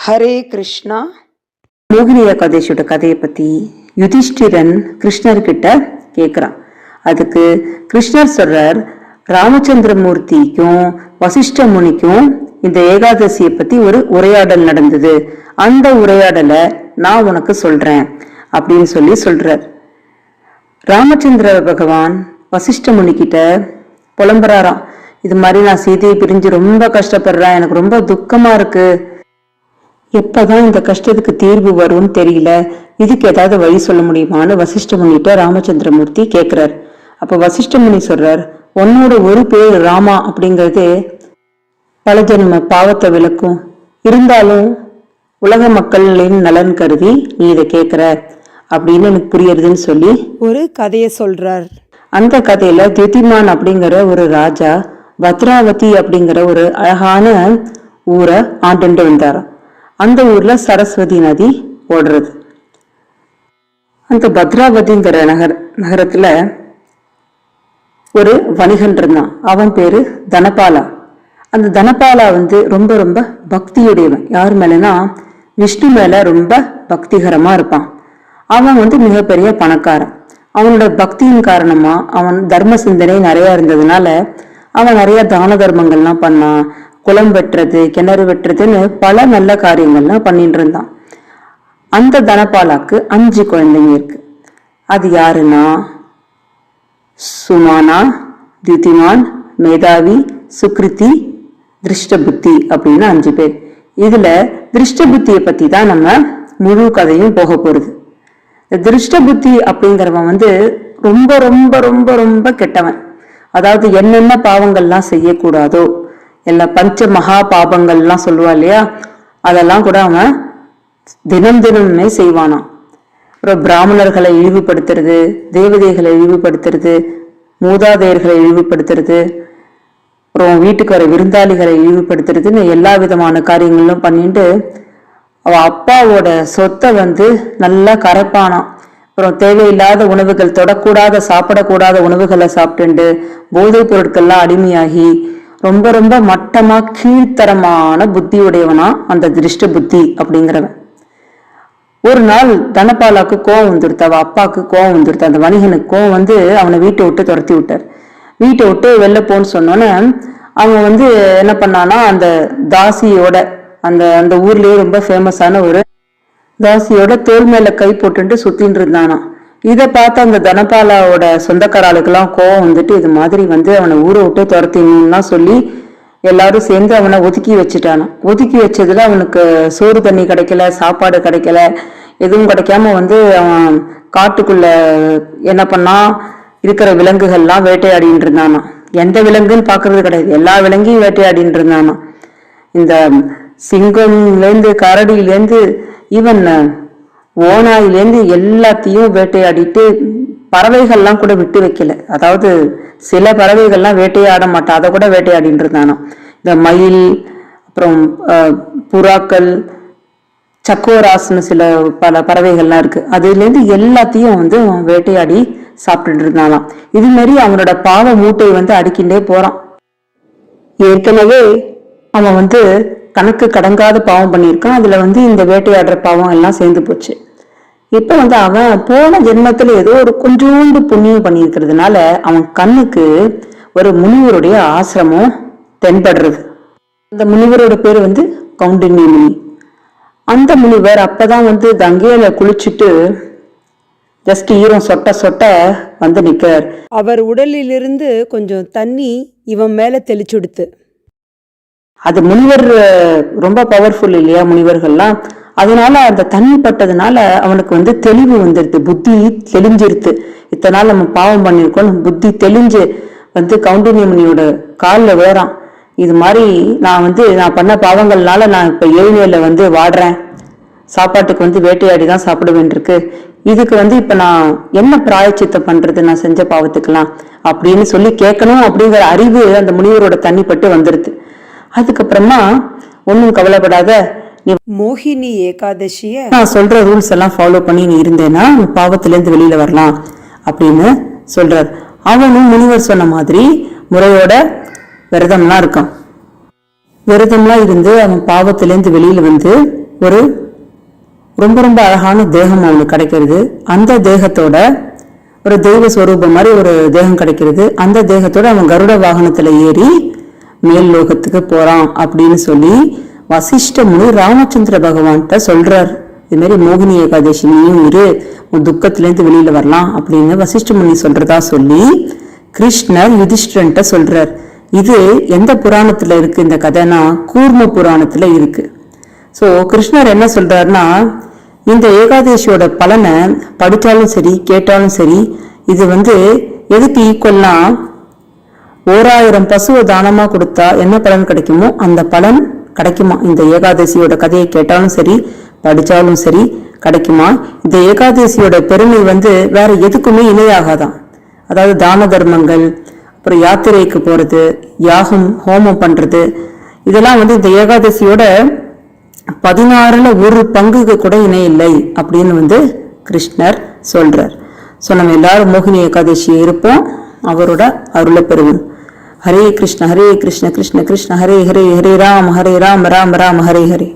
ஹரே கிருஷ்ணா. மோகினி ஏகாதசியோட கதையை பத்தி யுதிஷ்டிரன் கிருஷ்ணர்கிட்ட கேட்கிறான். அதுக்கு கிருஷ்ணர் சொல்றார், ராமச்சந்திரமூர்த்திக்கும் வசிஷ்ட முனிக்கும் இந்த ஏகாதசியை பத்தி ஒரு உரையாடல் நடந்தது, அந்த உரையாடலை நான் உனக்கு சொல்றேன் அப்படின்னு சொல்றார். ராமச்சந்திர பகவான் வசிஷ்ட முனி கிட்ட புலம்புறாராம், இது மாதிரி நான் சீதையை பிரிஞ்சு ரொம்ப கஷ்டப்படுறேன், எனக்கு ரொம்ப துக்கமா இருக்கு, எப்பதான் இந்த கஷ்டத்துக்கு தீர்வு வரும்னு தெரியல, இதுக்கு ஏதாவது வழி சொல்ல முடியுமான்னு வசிஷ்ட முனிட்ட ராமச்சந்திரமூர்த்தி கேட்கிறார். அப்ப வசிஷ்ட முனி சொல்றார், உன்னோட ஒரு பேர் ராமா அப்படிங்கிறது பல ஜென்ம பாவத்தை விளக்கும், இருந்தாலும் உலக மக்களின் நலன் கருதி நீ இதை கேட்கிற அப்படின்னு எனக்கு புரியுறதுன்னு சொல்லி ஒரு கதையை சொல்றார். அந்த கதையில திதிமான் அப்படிங்கிற ஒரு ராஜா பத்ராவதி அப்படிங்கிற ஒரு அழகான ஊரை ஆண்டு வந்தாராம். அந்த ஊர்ல சரஸ்வதி நதி ஓடுறது. அந்த பத்ராவதிங்கிற நகரத்துல ஒரு வணிகன் இருந்தான். அவன் பேரு தனபாலா. அந்த தனபாலா ரொம்ப ரொம்ப பக்தியுடையவன். யார் மேலனா விஷ்ணு மேல ரொம்ப பக்திகரமா இருப்பான். அவன் மிகப்பெரிய பணக்காரன். அவனோட பக்தியின் காரணமா அவன் தர்ம சிந்தனை நிறைய இருந்ததுனால அவன் நிறைய தான தர்மங்கள்லாம் பண்ணான். குளம் வெட்டுறது, கிணறு வெட்டுறதுன்னு பல நல்ல காரியங்கள்லாம் பண்ணிட்டு இருந்தான். அந்த தனபாலாக்கு 5 குழந்தைங்க இருக்கு. அது யாருன்னா சுமானா, திதிமான், மேதாவி, சுக்ரிதி, திருஷ்டபுத்தி அப்படின்னு 5 பேர். இதுல திருஷ்டபுத்தியை பத்தி தான் நம்ம முழு கதையும் போக போறது. திருஷ்டபுத்தி அப்படிங்கிறவன் ரொம்ப ரொம்ப ரொம்ப ரொம்ப கெட்டவன். அதாவது என்னென்ன பாவங்கள்லாம் செய்யக்கூடாதோ, எல்லா பஞ்ச மகா பாபங்கள்லாம் சொல்லுவா இல்லையா, அதெல்லாம் கூட அவன் தினம் தினமே செய்வானாம். அப்புறம் பிராமணர்களை இழிவுபடுத்துறது, தேவதைகளை இழிவுபடுத்துறது, மூதாதையர்களை இழிவுபடுத்துறது, அப்புறம் வீட்டுக்கு வர விருந்தாளிகளை இழிவுபடுத்துறதுன்னு எல்லா விதமான காரியங்களும் பண்ணிட்டு அவ அப்பாவோட சொத்தை நல்லா கரைப்பானாம். அப்புறம் தேவையில்லாத உணவுகள், தொடக்கூடாத சாப்பிடக்கூடாத உணவுகளை சாப்பிட்டு போதைப் பொருட்கள்லாம் அடிமையாகி ரொம்ப ரொம்ப மட்டமா கீழ்த்தரமான புத்தியுடையவனா அந்த திருஷ்ட புத்தி அப்படிங்கிறவன். ஒரு நாள் தனபாலாக்கு கோவம் வந்துடுத்து, அவ அப்பாவுக்கு கோவம் வந்துடுத்து. அந்த வணிகனுக்கு கோவம் அவனை வீட்டை விட்டு துரத்தி விட்டார். வீட்டை விட்டு வெளில போன்னு சொன்னோன்னே அவன் என்ன பண்ணானா, அந்த தாசியோட அந்த ஊர்லயே ரொம்ப ஃபேமஸான ஒரு தாசியோட தோல் மேல கை போட்டுட்டு சுத்தின்னு இருந்தானா. இதை பார்த்து அந்த தனபாலாவோட சொந்தக்காரர்களுக்கெல்லாம் கோவம் இது மாதிரி அவனை ஊரை விட்டு துரத்தினா சொல்லி எல்லாரும் சேர்ந்து அவனை ஒதுக்கி வச்சுட்டானான். ஒதுக்கி வச்சதுல அவனுக்கு சோறு தண்ணி கிடைக்கல, சாப்பாடு கிடைக்கல, எதுவும் கிடைக்காம அவன் காட்டுக்குள்ள என்ன பண்ணா, இருக்கிற விலங்குகள்லாம் வேட்டையாடின்னு இருந்தானா. எந்த விலங்குன்னு பாக்குறது கிடையாது, எல்லா விலங்கையும் வேட்டையாடின்னு இருந்தானா. இந்த சிங்கம்லேருந்து கரடியிலேருந்து ஈவன் ஓனாயிலேருந்து எல்லாத்தையும் வேட்டையாடிட்டு பறவைகள்லாம் கூட விட்டு வைக்கல. அதாவது சில பறவைகள்லாம் வேட்டையாட மாட்டான், அதை கூட வேட்டையாடிட்டு இருந்தானா. இந்த மயில், அப்புறம் புறாக்கள், சக்கோராஸ்னு சில பல பறவைகள்லாம் இருக்கு, அதுலேருந்து எல்லாத்தையும் வேட்டையாடி சாப்பிட்டுட்டு இருந்தானாம். இது மாதிரி அவனோட பாவ மூட்டை அடிக்கின்றே போறான். ஏற்கனவே அவன் கணக்கு கடங்காத பாவம் பண்ணியிருக்கான். அதுல இந்த வேட்டையாடுற பாவம் எல்லாம் சேர்ந்து போச்சு. இப்ப அவன் போன ஜென்மத்துல ஏதோ ஒரு கொஞ்சோண்டு புண்ணியம் பண்ணியிருக்கிறதுனால அவன் கண்ணுக்கு ஒரு முனிவருடைய ஆசிரமம் தென்படுறது. அந்த முனிவரோட பேரு கௌண்டின்ய முனி. அந்த முனிவர் அப்பதான் கங்கையில குளிச்சுட்டு ஜஸ்ட் ஈரம் சொட்ட சொட்ட நிக்கிறார். அவர் உடலிலிருந்து கொஞ்சம் தண்ணி இவன் மேல தெளிச்சுடுத்து. அது முனிவர் ரொம்ப பவர்ஃபுல் இல்லையா முனிவர்கள்லாம், அதனால அந்த தண்ணி பட்டதுனால அவனுக்கு தெளிவு வந்துருது, புத்தி தெளிஞ்சிருது. இத்தனை நாள் நம்ம பாவம் பண்ணிருக்கோம், புத்தி தெளிஞ்சு கௌண்டின்ய முனியோட காலில் வேறான். இது மாதிரி நான் பண்ண பாவங்கள்னால நான் இப்ப ஏழ்மையில வாடுறேன், சாப்பாட்டுக்கு வேட்டையாடிதான் சாப்பிட வேண்டியிருக்கு, இதுக்கு இப்ப நான் என்ன பிராயச்சித்தம் பண்றது, நான் செஞ்ச பாவத்துக்கலாம் அப்படின்னு சொல்லி கேட்கணும் அப்படிங்கிற அறிவு அந்த முனிவரோட தண்ணி பட்டு வந்துருது. அதுக்கப்புறமா ஒன்னும் கவலைப்படாத, நீ மோகினி ஏகாதசிய நான் சொல்ற ரூல்ஸ் எல்லாம் ஃபாலோ பண்ணி நீ இருந்தேன்னா பாவத்துல இருந்து வெளியில வரலாம் அப்படின்னு சொல்றார். அவனும் முனிவர் சொன்ன மாதிரி முறையோட விரதம்லாம் இருக்கான். விரதம்லாம் இருந்து அவன் பாவத்திலேருந்து வெளியில ஒரு ரொம்ப ரொம்ப அழகான தேகம் அவனுக்கு கிடைக்கிறது. அந்த தேகத்தோட ஒரு தெய்வ ஸ்வரூபம் மாதிரி ஒரு தேகம் கிடைக்கிறது. அந்த தேகத்தோட அவன் கருட வாகனத்துல ஏறி மேல் லோகத்துக்கு போறான் அப்படின்னு சொல்லி வசிஷ்ட முனி ராமச்சந்திர பகவான்கிட்ட சொல்றார். இது மாதிரி மோகினி ஏகாதசி நீயும் இரு, உன் துக்கத்திலேருந்து வெளியில வரலாம் அப்படின்னு வசிஷ்ட முனி சொல்றதா சொல்லி கிருஷ்ணர் யுதிஷ்டரன்ட்ட சொல்றார். இது எந்த புராணத்துல இருக்கு இந்த கதைனா கூர்ம புராணத்துல இருக்கு. சோ கிருஷ்ணர் என்ன சொல்றாருன்னா, இந்த ஏகாதசியோட பலனை படித்தாலும் சரி கேட்டாலும் சரி, இது எதுக்கு ஈக்குவல்னா 1000 பசுவை தானமா கொடுத்தா என்ன பலன் கிடைக்குமோ அந்த பலன் கிடைக்குமா. இந்த ஏகாதசியோட கதையை கேட்டாலும் சரி படிச்சாலும் சரி கிடைக்குமா. இந்த ஏகாதசியோட பெருமை வேற எதுக்குமே இணையாகாதான். அதாவது தான தர்மங்கள், அப்புறம் யாத்திரைக்கு போறது, யாகம் ஹோமம் பண்றது, இதெல்லாம் இந்த ஏகாதசியோட 16ல ஒரு பங்குக்கு கூட இணையில்லை அப்படின்னு கிருஷ்ணர் சொல்றார். ஸோ நம்ம எல்லாரும் மோகினி ஏகாதசியை இருப்போம், அவரோட அருளை பெறுவோம். ஹரே கிருஷ்ண கிருஷ்ண கிருஷ்ண கிருஷ்ண ஹரே ஹரே, ஹரே ராம் ராம ராம ஹரே ஹரே.